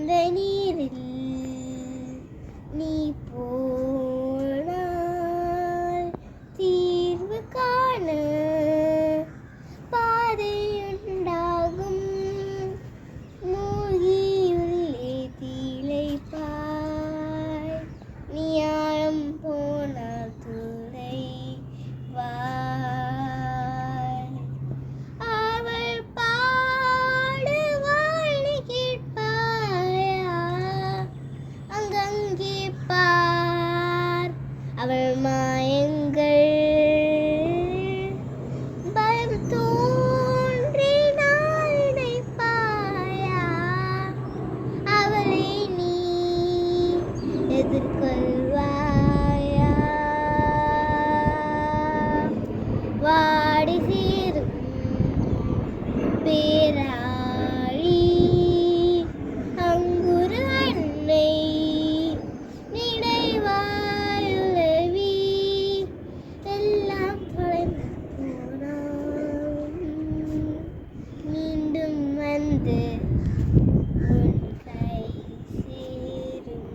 அந்த நீரில் நீ போனால் தீர்வு காண பாதையுண்டாகும். மூழ்கியுள்ளே தீளைப்பாய் நீயாழம் போனால் துளை வாய். அவள் பாடுவாள் நீ கேட்பாயா? அங்கங்கே பார் அவள் மாயங்கள். பயம் தோன்றினால் நினைப்பாயா? அவளை நீ எதிர்கொள்வாயா? வாடி சேரும் பேராழி அங்குரு அன்னை நினைவாயுலவி எல்லாம் தொலைந்து போனாலும் மீண்டும் வந்து உன் கை சேரும்.